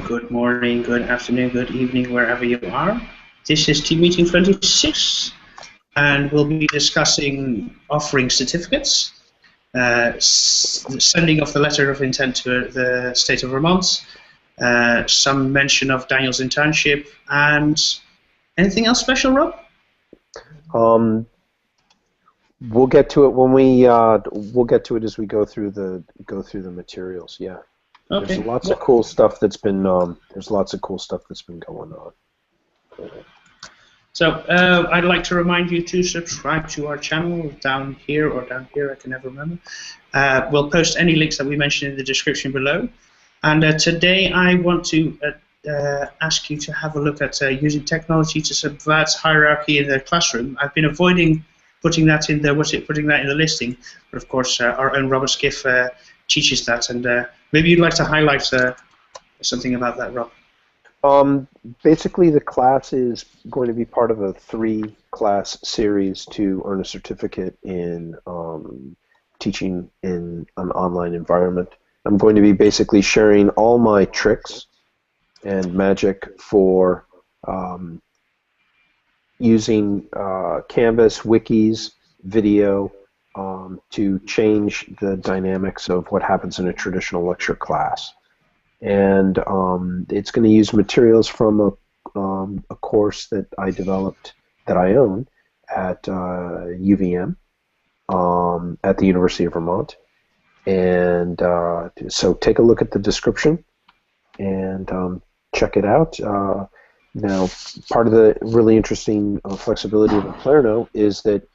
Good morning, good afternoon, good evening, wherever you are. This is team meeting 26, and we'll be discussing offering certificates, sending of the letter of intent to the state of Vermont, some mention of Daniel's internship, and anything else special, Rob? Um, we'll get to it when we'll get to it as we go through the materials. Yeah, there's Okay. lots of cool stuff that's been going on. So I'd like to remind you to subscribe to our channel down here or down here, I can never remember. We'll post any links that we mention in the description below. And today I want to ask you to have a look at using technology to subvert hierarchy in the classroom. I've been avoiding putting that in the listing, but of course our own Robert Skiff teaches that, and maybe you'd like to highlight something about that, Rob. Basically, the class is going to be part of a 3-class series to earn a certificate in teaching in an online environment. I'm going to be basically sharing all my tricks and magic for using Canvas, wikis, video to change the dynamics of what happens in a traditional lecture class. And it's going to use materials from a course that I developed, that I own, at UVM at the University of Vermont. And so take a look at the description and check it out. Now, part of the really interesting flexibility of Aplerno is that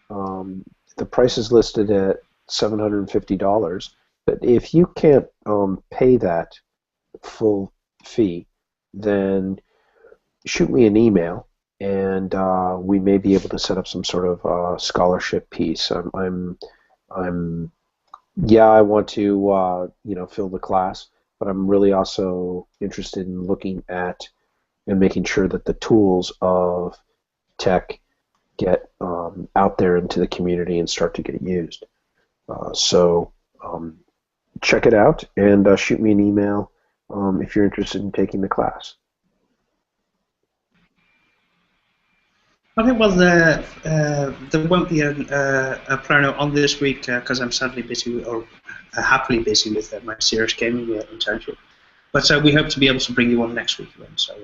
the price is listed at $750, but if you can't pay that full fee, then shoot me an email, and we may be able to set up some sort of scholarship piece. Yeah, I want to fill the class, but I'm really also interested in looking at and making sure that the tools of tech get out there into the community and start to get used. So check it out and shoot me an email if you're interested in taking the class. Okay, well, there won't be a plano on this week because I'm sadly busy, or happily busy with my serious gaming internship. But we hope to be able to bring you on next week then. So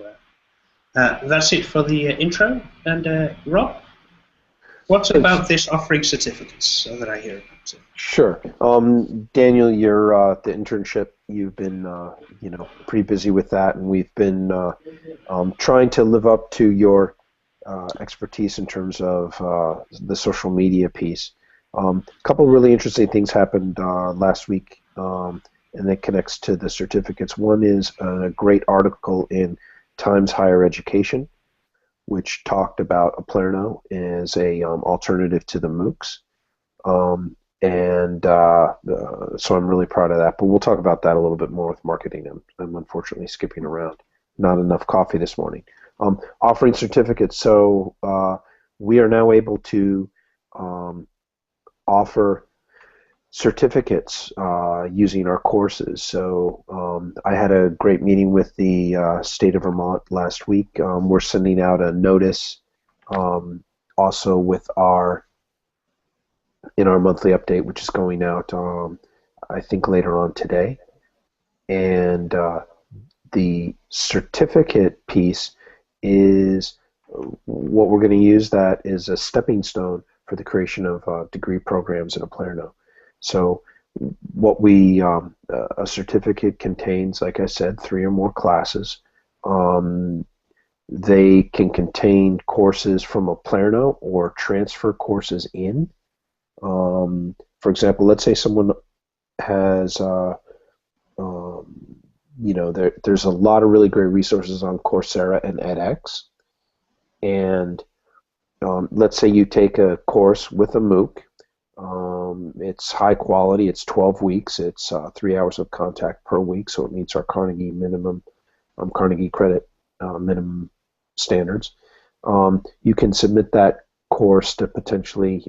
that's it for the intro. And Rob, what about this offering certificates that I hear about? Sure. Daniel, you're the internship. You've been pretty busy with that, and we've been trying to live up to your expertise in terms of the social media piece. A couple really interesting things happened last week, and that connects to the certificates. One is a great article in Times Higher Education, which talked about Aplerno as a alternative to the MOOCs. So I'm really proud of that. But we'll talk about that a little bit more with marketing. I'm unfortunately skipping around. Not enough coffee this morning. Offering certificates. So we are now able to offer certificates using our courses. So I had a great meeting with the state of Vermont last week. We're sending out a notice also with in our monthly update, which is going out I think later on today. And the certificate piece is what we're going to use that as a stepping stone for the creation of degree programs in Aplerno. So what a certificate contains, like I said, 3 or more classes. They can contain courses from Aplerno or transfer courses in. For example, let's say someone has, there's a lot of really great resources on Coursera and edX. And let's say you take a course with a MOOC. It's high quality. It's 12 weeks. It's 3 hours of contact per week, so it meets our Carnegie credit minimum standards. You can submit that course to potentially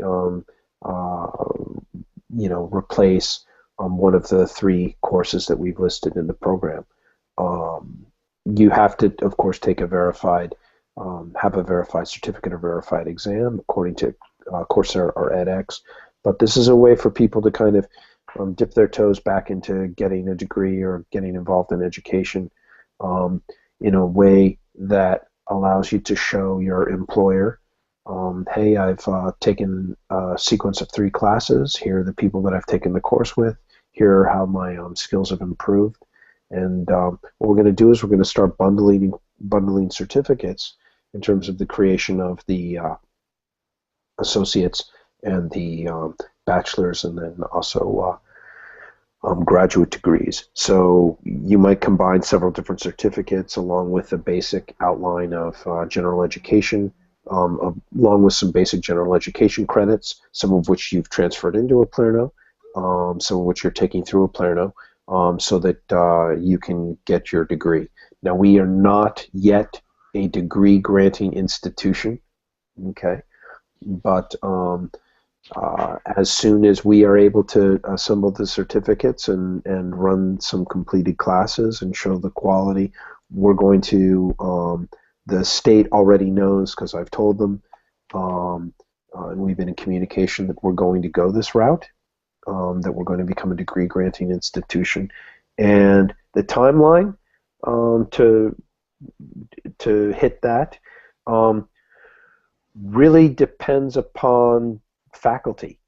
replace one of the 3 courses that we've listed in the program. you have to, of course, take a verified, have a verified certificate or verified exam according to Coursera or edX. But this is a way for people to kind of dip their toes back into getting a degree or getting involved in education in a way that allows you to show your employer, hey, I've taken a sequence of 3 classes. Here are the people that I've taken the course with. Here are how my skills have improved. And what we're going to do is we're going to start bundling certificates in terms of the creation of the associates and the bachelor's, and then also graduate degrees. So you might combine several different certificates along with a basic outline of general education, along with some basic general education credits, some of which you've transferred into a Plurno, some of which you're taking through a Plurno, so that you can get your degree. Now, we are not yet a degree granting institution, okay, but as soon as we are able to assemble the certificates and run some completed classes and show the quality, we're going to, the state already knows because I've told them, and we've been in communication that we're going to go this route, that we're going to become a degree granting institution. And the timeline to hit that really depends upon faculty.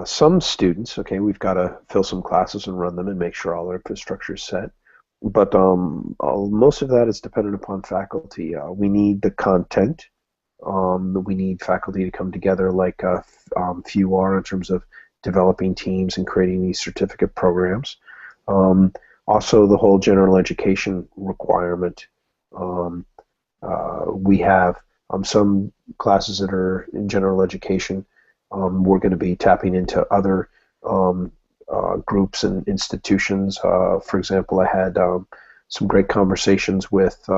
Some students, okay, we've got to fill some classes and run them and make sure all our infrastructure is set, but most of that is dependent upon faculty. We need the content. We need faculty to come together like few are in terms of developing teams and creating these certificate programs. Also, the whole general education requirement. We have some classes that are in general education. We're going to be tapping into other groups and institutions. For example, I had some great conversations with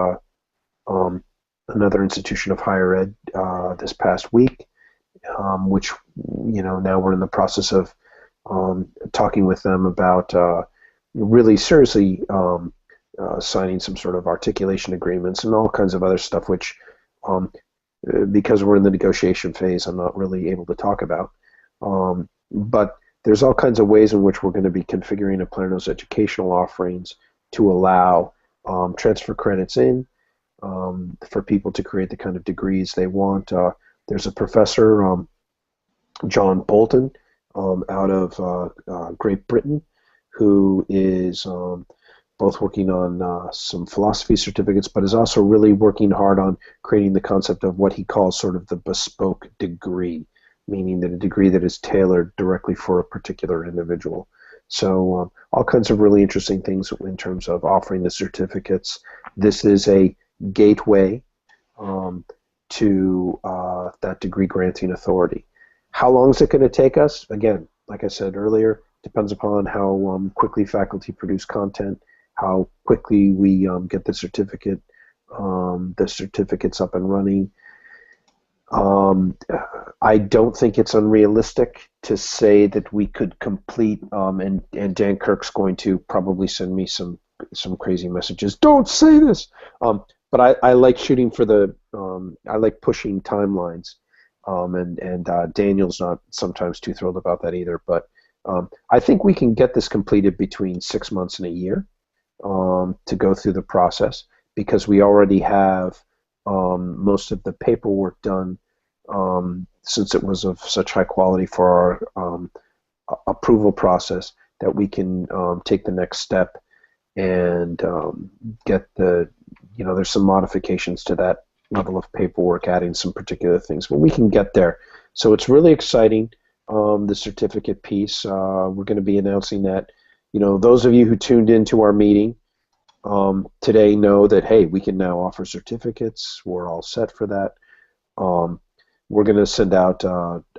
another institution of higher ed this past week, which, now we're in the process of talking with them about really seriously signing some sort of articulation agreements and all kinds of other stuff, which because we're in the negotiation phase, I'm not really able to talk about. But there's all kinds of ways in which we're going to be configuring a Plurno's educational offerings to allow transfer credits in for people to create the kind of degrees they want. There's a professor, John Bolton, out of Great Britain, who is both working on some philosophy certificates, but is also really working hard on creating the concept of what he calls sort of the bespoke degree, meaning that a degree that is tailored directly for a particular individual. So all kinds of really interesting things in terms of offering the certificates. This is a gateway to that degree granting authority. How long is it going to take us? Again, like I said earlier, depends upon how quickly faculty produce content, how quickly we get the certificates up and running. I don't think it's unrealistic to say that we could complete, and Dan Kirk's going to probably send me some crazy messages. Don't say this! But I like shooting for the, I like pushing timelines, and Daniel's not sometimes too thrilled about that either, but I think we can get this completed between 6 months and a year to go through the process, because we already have most of the paperwork done, since it was of such high quality for our approval process, that we can take the next step and get the, there's some modifications to that level of paperwork, adding some particular things, but we can get there. So it's really exciting, the certificate piece. We're going to be announcing that. Those of you who tuned into our meeting today know that, hey, we can now offer certificates. We're all set for that. We're going to send out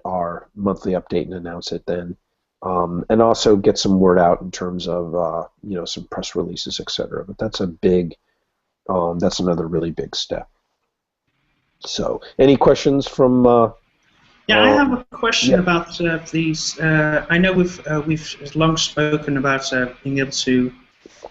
our monthly update and announce it then, and also get some word out in terms of some press releases, etc. But that's a big, that's another really big step. So, any questions from? Yeah, I have a question about these. I know we've long spoken about being able to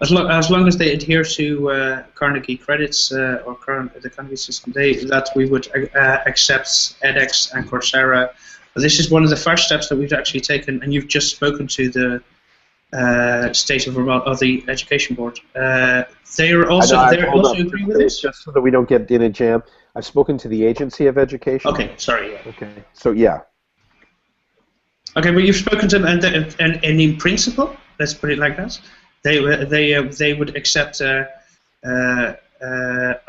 As long as they adhere to Carnegie credits or the Carnegie system, that we would accept edX and Coursera. This is one of the first steps that we've actually taken, and you've just spoken to the state of Vermont, of the Education Board. They also agree with this. Just so that we don't get in a jam, I've spoken to the Agency of Education. Okay, sorry. Yeah. Okay, so yeah. Okay, but you've spoken to them, and in principle, let's put it like that, they would accept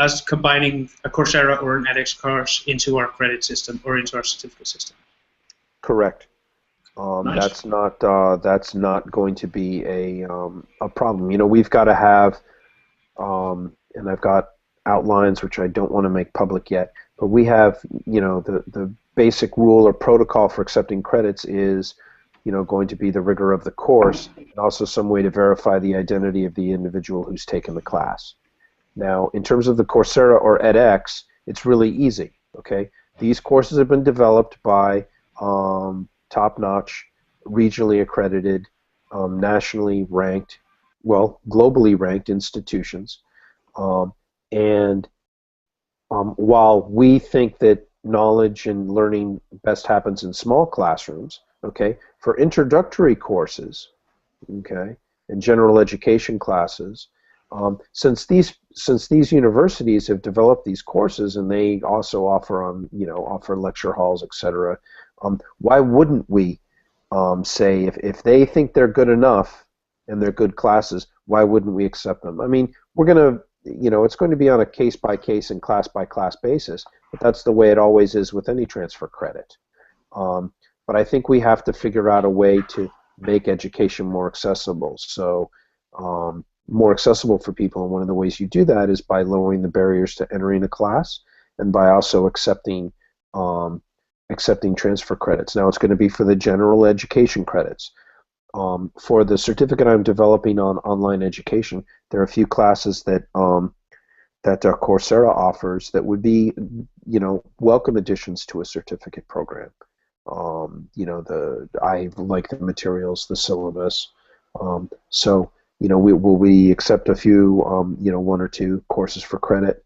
us combining a Coursera or an edX course into our credit system or into our certificate system. Correct. Nice. That's not going to be a problem. You know, we've got to have, and I've got outlines which I don't want to make public yet, but we have, you know, the basic rule or protocol for accepting credits is, you know, going to be the rigor of the course and also some way to verify the identity of the individual who's taken the class. Now, in terms of the Coursera or edX, it's really easy. Okay, these courses have been developed by top-notch, regionally accredited, nationally ranked, well, globally ranked institutions. And while we think that knowledge and learning best happens in small classrooms, okay, for introductory courses, okay, and general education classes, since these universities have developed these courses and they also offer offer lecture halls, etc. Why wouldn't we say if they think they're good enough and they're good classes, why wouldn't we accept them? I mean, we're gonna, you know, it's going to be on a case by case and class by class basis, but that's the way it always is with any transfer credit. But I think we have to figure out a way to make education more accessible. So more accessible for people, and one of the ways you do that is by lowering the barriers to entering a class and by also accepting transfer credits. Now it's going to be for the general education credits. For the certificate I'm developing on online education, there are a few classes that Coursera offers that would be, you know, welcome additions to a certificate program. You know, I like the materials, the syllabus. So, you know, we accept a few, you know, one or two courses for credit,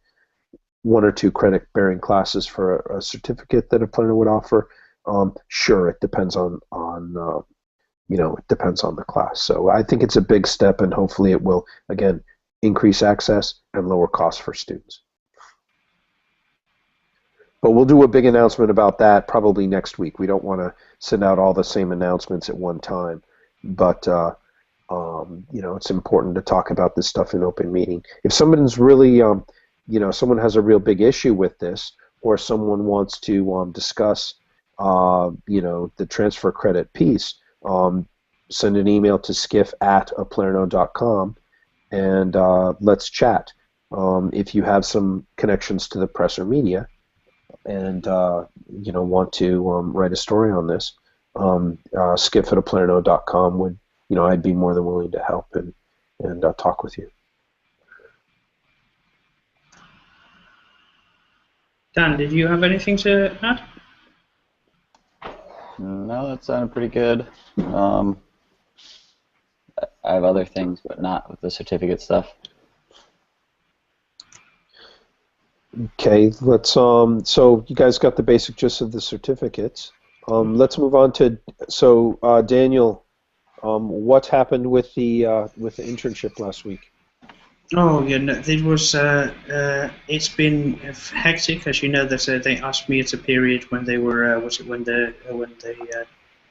one or two credit-bearing classes for a certificate that a planner would offer. Sure, it depends on you know, it depends on the class. So I think it's a big step, and hopefully it will, again, increase access and lower costs for students. But we'll do a big announcement about that probably next week. We don't want to send out all the same announcements at one time, but you know, it's important to talk about this stuff in open meeting. If someone's really, you know, someone has a real big issue with this, or someone wants to discuss, you know, the transfer credit piece, send an email to skiff@aplerno.com and let's chat. If you have some connections to the press or media and you know, want to write a story on this, skiff@aplerno.com would, you know, I'd be more than willing to help and talk with you. Dan, did you have anything to add? No, that sounded pretty good. I have other things, but not with the certificate stuff. Okay, let's. So you guys got the basic gist of the certificates. Let's move on to. So Daniel, what happened with the internship last week? Oh yeah, no, it was. It's been hectic, as you know. That they asked me at a period when they were. Was it when the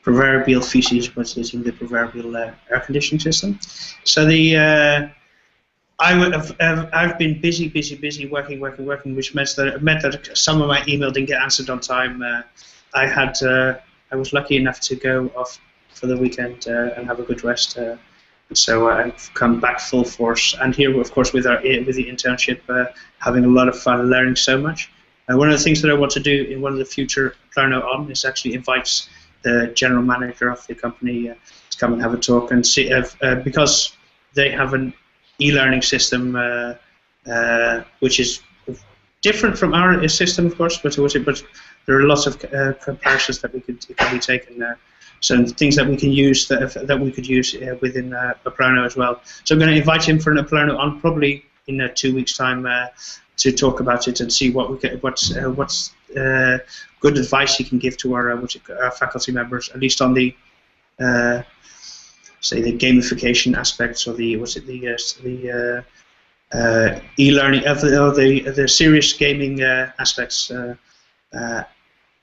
proverbial feces was hitting the proverbial air conditioning system? So I've been busy working, which meant that some of my email didn't get answered on time. I was lucky enough to go off for the weekend and have a good rest. So I've come back full force, and here, of course, with the internship, having a lot of fun, learning so much. One of the things that I want to do in one of the future Plerno On is actually invite the general manager of the company to come and have a talk and see because they have an e-learning system which is different from our system, of course, but there are lots of comparisons that can be taken some things that we can use that we could use within Aplano as well. So I'm going to invite him for an Aplano on probably in 2 weeks' time to talk about it and see what we get, what's good advice he can give to our faculty members, at least on the say the gamification aspects, or the e-learning of the serious gaming aspects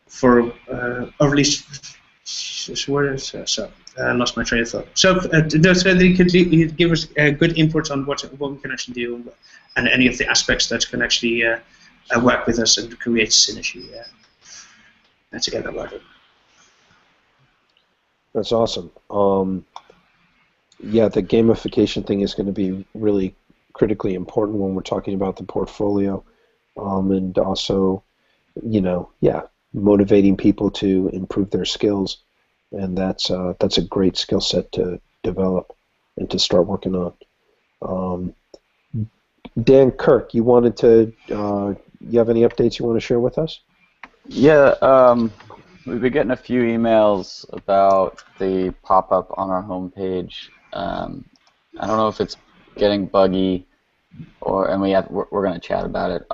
for or at least I lost my train of thought. So they could give us good input on what we can actually do, and any of the aspects that can actually work with us and create synergy together. That's awesome. Yeah, the gamification thing is going to be really critically important when we're talking about the portfolio, and also, motivating people to improve their skills, and that's a great skill set to develop and to start working on. Dan, Kirk, you wanted to, you have any updates you want to share with us? Yeah, we've been getting a few emails about the pop-up on our homepage. I don't know if it's getting buggy, and we're going to chat about it.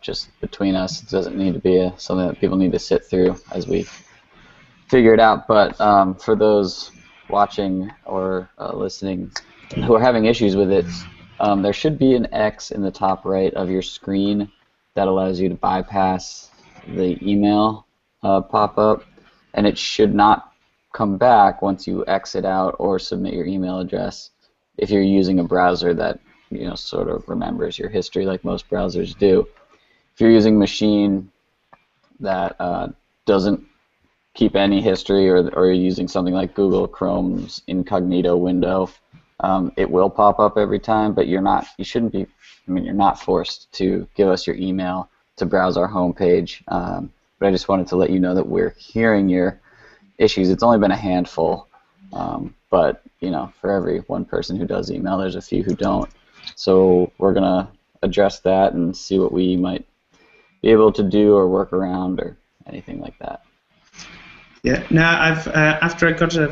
Just between us, it doesn't need to be something that people need to sit through as we figure it out. But for those watching or listening who are having issues with it, there should be an X in the top right of your screen that allows you to bypass the email pop-up, and it should not come back once you exit out or submit your email address if you're using a browser that sort of remembers your history like most browsers do. If you're using a machine that doesn't keep any history, or you're using something like Google Chrome's incognito window, it will pop up every time, but you're not forced to give us your email to browse our homepage. But I just wanted to let you know that we're hearing your issues. It's only been a handful, but for every one person who does email, there's a few who don't. So we're gonna address that and see what we might be able to do or work around or anything like that. Yeah. Now I've after I got a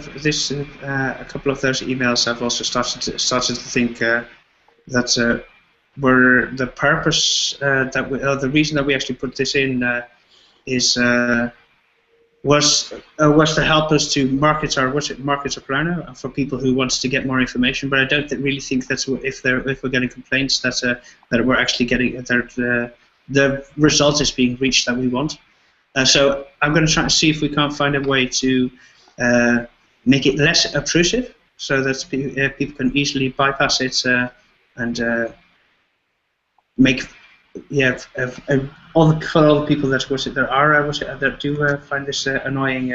couple of those emails, I've also started to think that were the purpose the reason that we actually put this in was to help us to market Aplano for people who wants to get more information. But I don't really think that's if we're getting complaints that we're actually getting the result is being reached that we want. So I'm going to try to see if we can't find a way to make it less obtrusive, so that people can easily bypass it and make all the people that do find this annoying.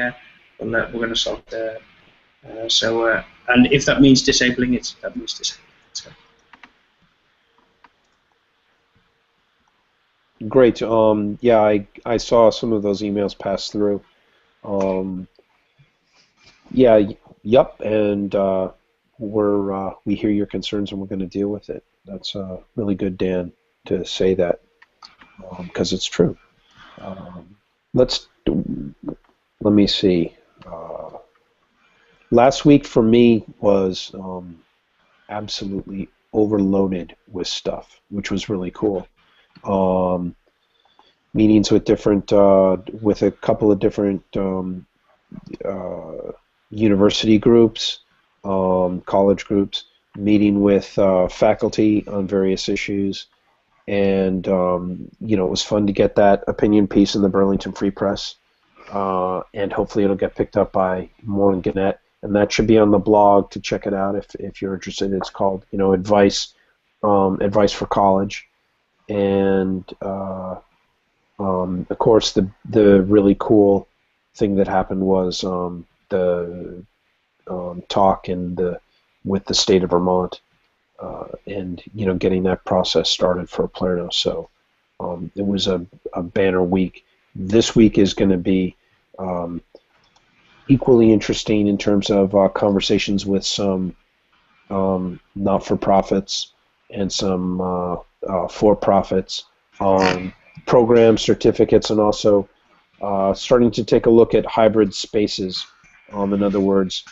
We're going to solve it. And if that means disabling it, that means disabling it. So. Great. Yeah, I saw some of those emails pass through. Yep, and we hear your concerns and we're going to deal with it. That's really good, Dan, to say that, because it's true. Let me see. Last week for me was absolutely overloaded with stuff, which was really cool. Meetings with with a couple of different university groups, college groups, meeting with faculty on various issues, and it was fun to get that opinion piece in the Burlington Free Press, and hopefully it'll get picked up by more in Gannett, and that should be on the blog to check it out if you're interested. It's called Advice for College. And of course, the really cool thing that happened was the talk with the state of Vermont, and getting that process started for Aplano. So it was a banner week. This week is going to be equally interesting in terms of conversations with some not-for-profits and some for-profits on programs, certificates, and also starting to take a look at hybrid spaces In other words,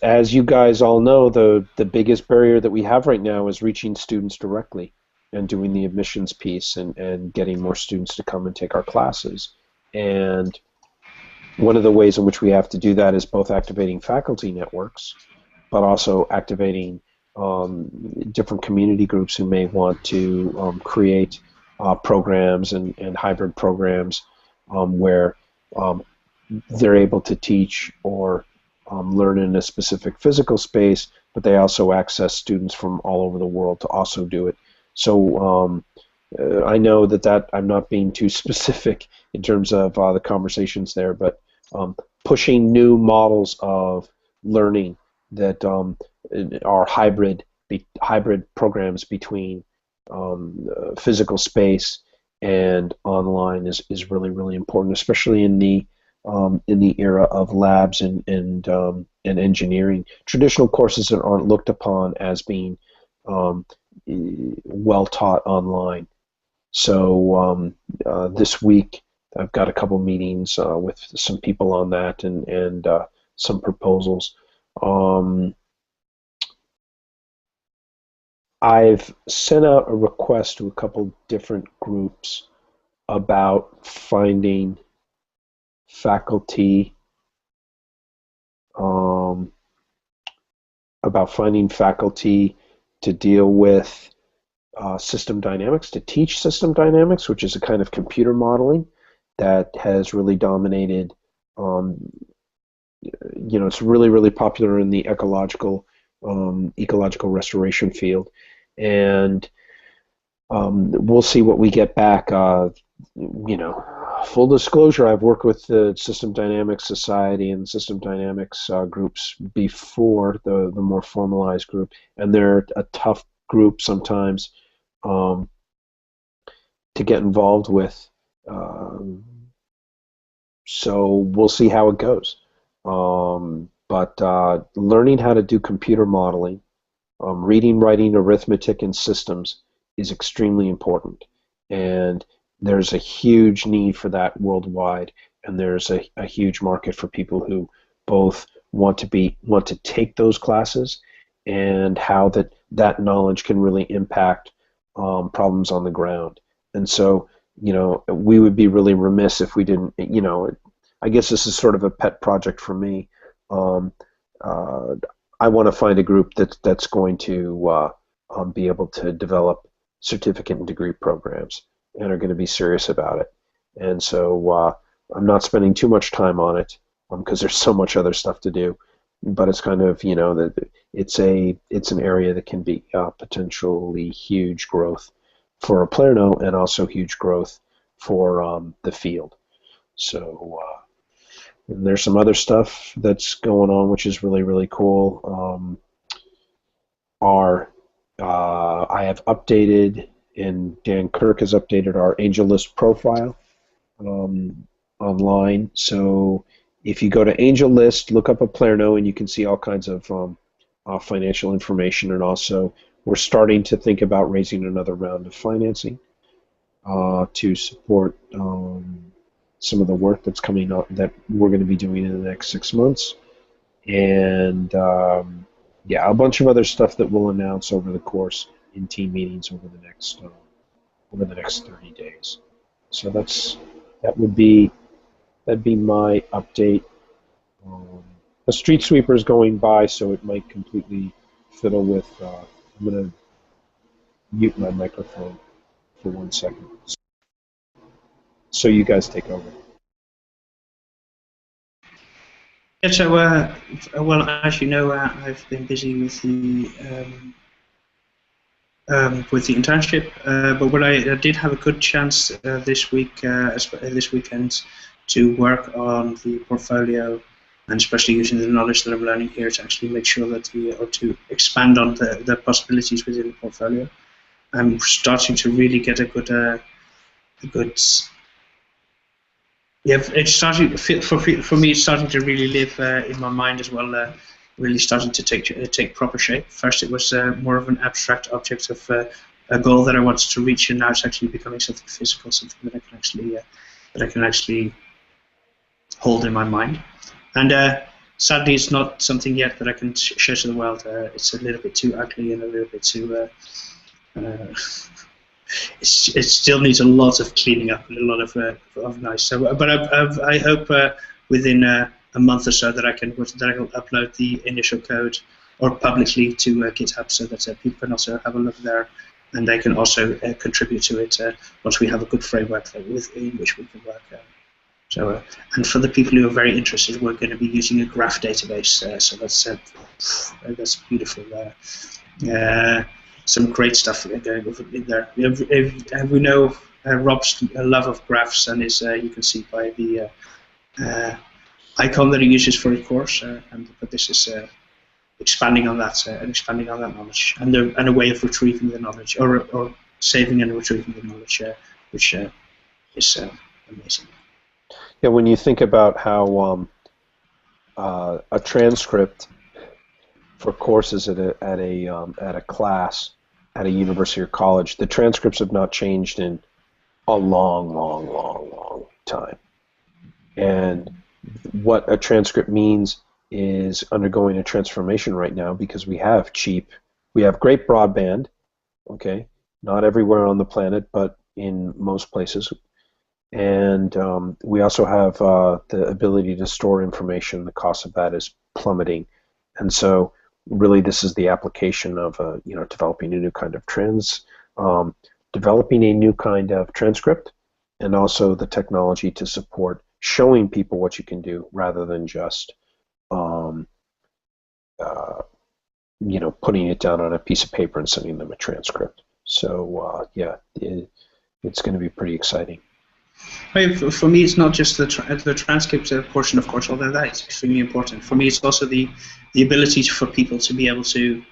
as you guys all know, the biggest barrier that we have right now is reaching students directly and doing the admissions piece and getting more students to come and take our classes. And one of the ways in which we have to do that is both activating faculty networks, but also activating different community groups who may want to create programs and hybrid programs where they're able to teach or learn in a specific physical space, but they also access students from all over the world to also do it. So I know that I'm not being too specific in terms of the conversations there, but pushing new models of learning that are hybrid programs between physical space and online is really, really important, especially in the era of labs and engineering. Traditional courses that aren't looked upon as being well taught online. So this week I've got a couple meetings with some people on that and some proposals. I've sent out a request to a couple different groups about finding faculty to deal with system dynamics, to teach system dynamics, which is a kind of computer modeling that has really dominated. It's really, really popular in the ecological restoration field, and we'll see what we get back. Full disclosure, I've worked with the System Dynamics Society and System Dynamics groups before, the more formalized group, and they're a tough group sometimes to get involved with. So we'll see how it goes. But learning how to do computer modeling, reading, writing, arithmetic, and systems is extremely important. And there's a huge need for that worldwide, and there's a huge market for people who both want to take those classes and how that knowledge can really impact problems on the ground. And so, we would be really remiss if we didn't, I guess this is sort of a pet project for me. I want to find a group that's going to be able to develop certificate and degree programs and are going to be serious about it. And so I'm not spending too much time on it because there's so much other stuff to do. But it's kind of, that it's an area that can be potentially huge growth for Palermo and also huge growth for the field. So and there's some other stuff that's going on which is really, really cool. I have updated, and Dan Kirk has updated our AngelList profile online. So if you go to AngelList, look up a Palermo, and you can see all kinds of financial information. And also, we're starting to think about raising another round of financing to support some of the work that's coming up that we're going to be doing in the next 6 months. And a bunch of other stuff that we'll announce over the course in team meetings over the next 30 days. So that'd be my update. A street sweeper is going by, so it might completely fiddle with. I'm going to mute my microphone for 1 second. So you guys take over. Yeah, so, well, as you know, I've been busy with the internship, but what I did have a good chance this weekend to work on the portfolio, and especially using the knowledge that I'm learning here to actually make sure that to expand on the possibilities within the portfolio. I'm starting to really get a good it's starting for me. It's starting to really live in my mind as well. Really starting to take proper shape. First, it was more of an abstract object of a goal that I wanted to reach, and now it's actually becoming something physical, something that I can actually hold in my mind. And sadly, it's not something yet that I can show to the world. It's a little bit too ugly and a little bit too. It still needs a lot of cleaning up and a lot of nice. So, but I hope within a month or so that I can upload the initial code or publicly to GitHub, so that people can also have a look there, and they can also contribute to it once we have a good framework in which we can work. So, and for the people who are very interested, we're going to be using a graph database. So that's beautiful. Some great stuff going in there. We know Rob's love of graphs, and is you can see by the icon that he uses for his course. But this is expanding on that and expanding on that knowledge, and a way of retrieving the knowledge, or saving and retrieving the knowledge, which is amazing. Yeah, when you think about how a transcript for courses at a class at a university or college, the transcripts have not changed in a long time. And what a transcript means is undergoing a transformation right now, because we have great broadband, okay, not everywhere on the planet, but in most places. And we also have the ability to store information. The cost of that is plummeting. And so really this is the application of developing a new kind of transcript, and also the technology to support showing people what you can do, rather than just putting it down on a piece of paper and sending them a transcript. So yeah, it's going to be pretty exciting. For me, it's not just the transcript portion, of course, although that is extremely important. For me, it's also the ability for people to be able to,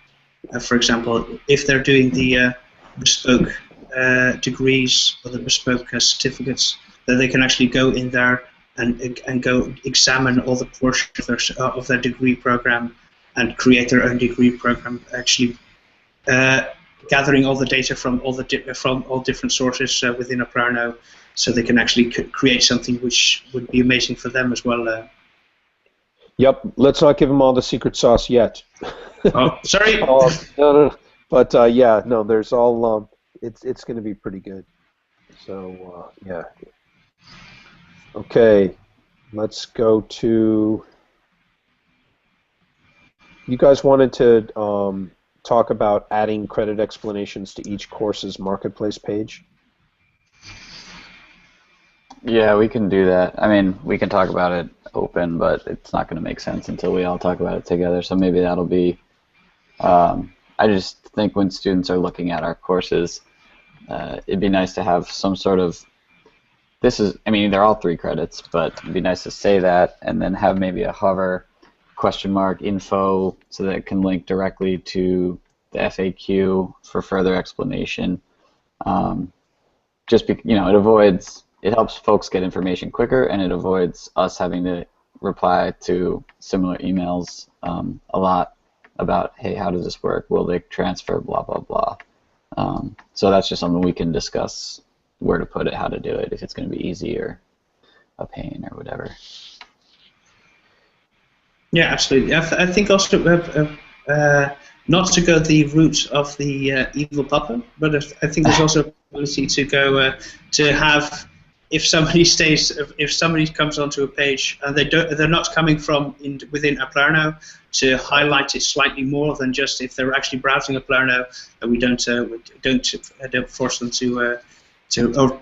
for example, if they're doing the bespoke degrees or the bespoke certificates, that they can actually go in there and go examine all the portions of their degree program and create their own degree program, actually gathering all the data from all different sources within Aperno, so they can actually create something which would be amazing for them as well. Yep, let's not give them all the secret sauce yet. Oh, sorry. No. But yeah, no, there's all. It's going to be pretty good. So yeah. Okay, let's go to. You guys wanted to talk about adding credit explanations to each course's marketplace page? Yeah, we can do that. I mean, we can talk about it open, but it's not going to make sense until we all talk about it together. So maybe that'll be. I just think when students are looking at our courses, it'd be nice to have some sort of. I mean, they're all 3 credits, but it'd be nice to say that, and then have maybe a hover *info so that it can link directly to the FAQ for further explanation. It helps folks get information quicker, and it avoids us having to reply to similar emails a lot about, hey, how does this work? Will they transfer? Blah, blah, blah. So that's just something we can discuss where to put it, how to do it, if it's going to be easy or a pain or whatever. Yeah, absolutely. I think also not to go the route of the evil pop-up, but I think there's also an ability to go to have, if somebody comes onto a page and they're not coming from within Aperno, to highlight it slightly more than just if they're actually browsing Aperno, and we don't force them to or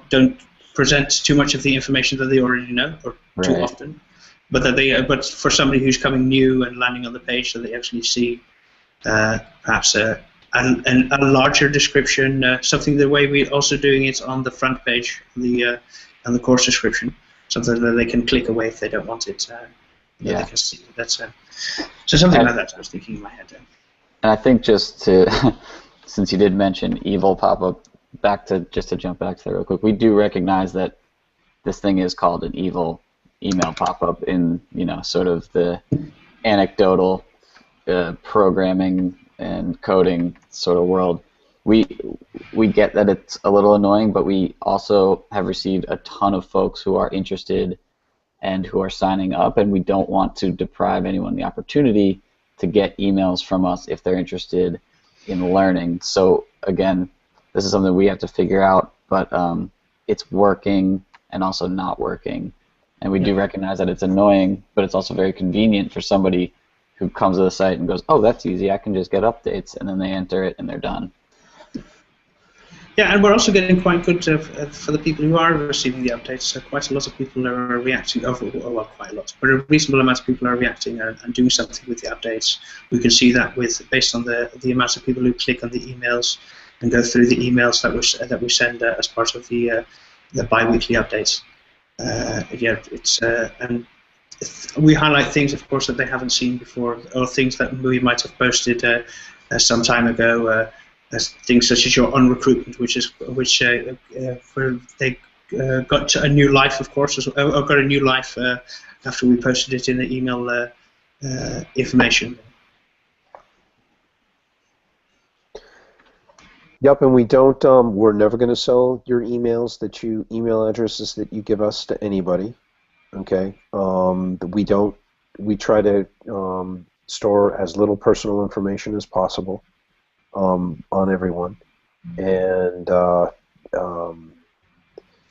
don't present too much of the information that they already know, or too often. But for somebody who's coming new and landing on the page, so they actually see perhaps a larger description, something the way we're also doing it on the front page, on the course description, something that they can click away if they don't want it. They can see. That's so something like that I was thinking in my head. And I think just to, since you did mention evil pop-up, just to jump back to that real quick, we do recognize that this thing is called an evil email pop-up in, sort of the anecdotal programming and coding sort of world. We get that it's a little annoying, but we also have received a ton of folks who are interested and who are signing up, and we don't want to deprive anyone the opportunity to get emails from us if they're interested in learning. So again, this is something we have to figure out, but it's working and also not working. And we do recognize that it's annoying, but it's also very convenient for somebody who comes to the site and goes, oh, that's easy, I can just get updates, and then they enter it and they're done. Yeah, and we're also getting quite good for the people who are receiving the updates. Quite a lot of people are reacting. Well, quite a lot, but a reasonable amount of people are reacting and doing something with the updates. We can see that based on the amount of people who click on the emails and go through the emails that we send as part of the bi-weekly updates. And we highlight things, of course, that they haven't seen before, or things that we might have posted some time ago. Things such as your on-recruitment, which where they got a new life, of course, or got a new life after we posted it in the email information. Yep, and we don't. We're never going to sell your email addresses that you give us to anybody. Okay. We don't. We try to store as little personal information as possible on everyone, and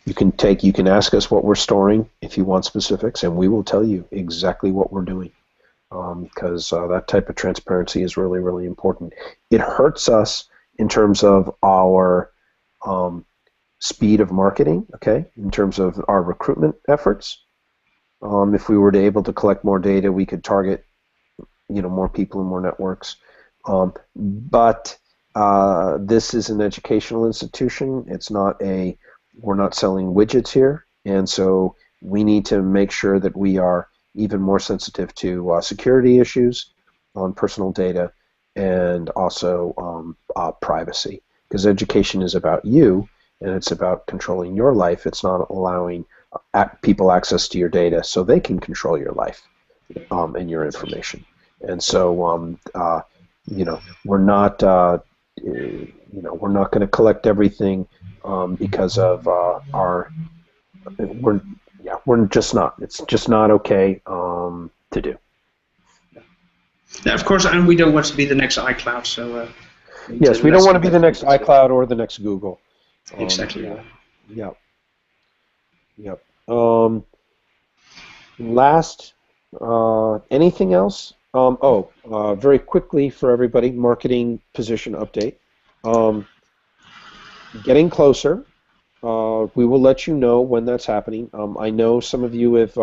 you can ask us what we're storing if you want specifics, and we will tell you exactly what we're doing, because that type of transparency is really, really important. It hurts us in terms of our speed of marketing, okay, in terms of our recruitment efforts. If we were able to collect more data, we could target, more people and more networks. But this is an educational institution. We're not selling widgets here, and so we need to make sure that we are even more sensitive to security issues on personal data and also privacy, because education is about you, and it's about controlling your life. It's not allowing people access to your data so they can control your life and your information. And so we're not we're not going to collect everything because of we're just not. It's just not okay to do. Yeah, of course, and we don't want to be the next iCloud. So yes, we don't want to be the next iCloud or the next Google. Exactly. Yep. Last, anything else? Very quickly for everybody, marketing position update. Getting closer. We will let you know when that's happening. I know some of you have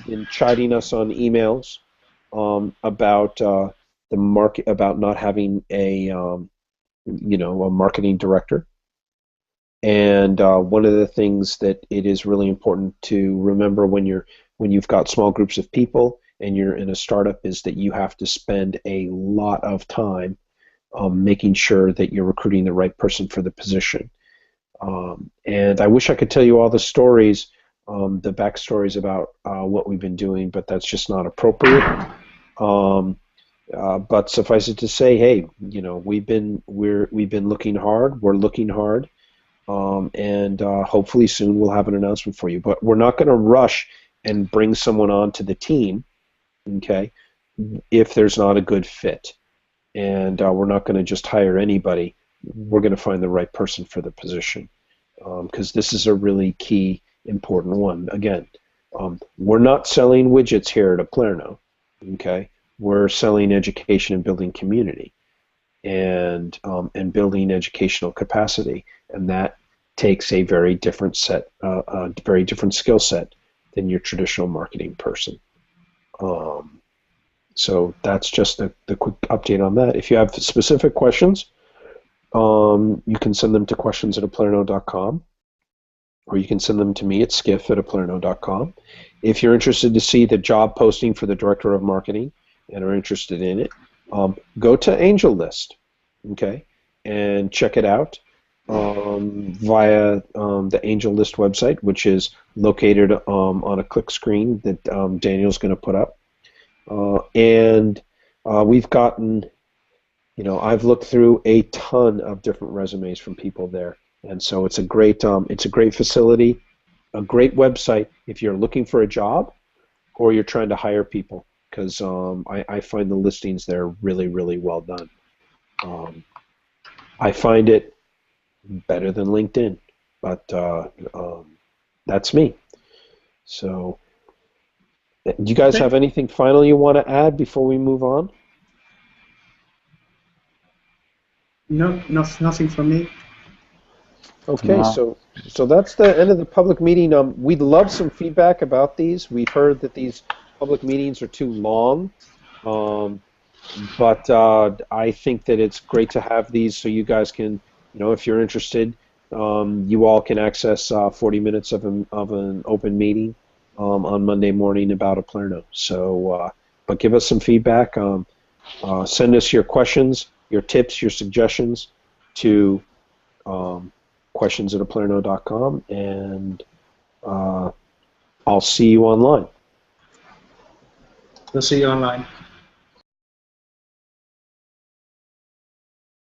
been chiding us on emails about about not having a a marketing director. And one of the things that it is really important to remember when you've got small groups of people and you're in a startup is that you have to spend a lot of time making sure that you're recruiting the right person for the position. And I wish I could tell you all the stories, the backstories about what we've been doing, but that's just not appropriate. But suffice it to say, hey, we've been looking hard. We're looking hard. And hopefully soon we'll have an announcement for you. But we're not going to rush and bring someone on to the team, okay, if there's not a good fit. And we're not going to just hire anybody. We're going to find the right person for the position, because this is a really key, important one. Again, we're not selling widgets here at Aplerno, okay? We're selling education and building community. And building educational capacity, and that takes a very different very different skill set than your traditional marketing person. So that's just the quick update on that. If you have specific questions, you can send them to questions@aplerno.com, or you can send them to me at skiff@aplerno.com. If you're interested to see the job posting for the Director of Marketing and are interested in it, go to AngelList, okay, and check it out via the AngelList website, which is located on a click screen that Daniel's going to put up. And we've gotten, I've looked through a ton of different resumes from people there, and so it's a great facility. a great website if you're looking for a job or you're trying to hire people, because I find the listings there really, really well done. I find it better than LinkedIn, but that's me. So, do you guys have anything final you want to add before we move on? No, nothing from me. Okay, so that's the end of the public meeting. We'd love some feedback about these. We've heard that these public meetings are too long, but I think that it's great to have these so you guys can, if you're interested, you all can access 40 minutes of an open meeting on Monday morning about Aplerno. So, but give us some feedback. Send us your questions, your tips, your suggestions to questions@aplerno.com, and I'll see you online. We'll see you online.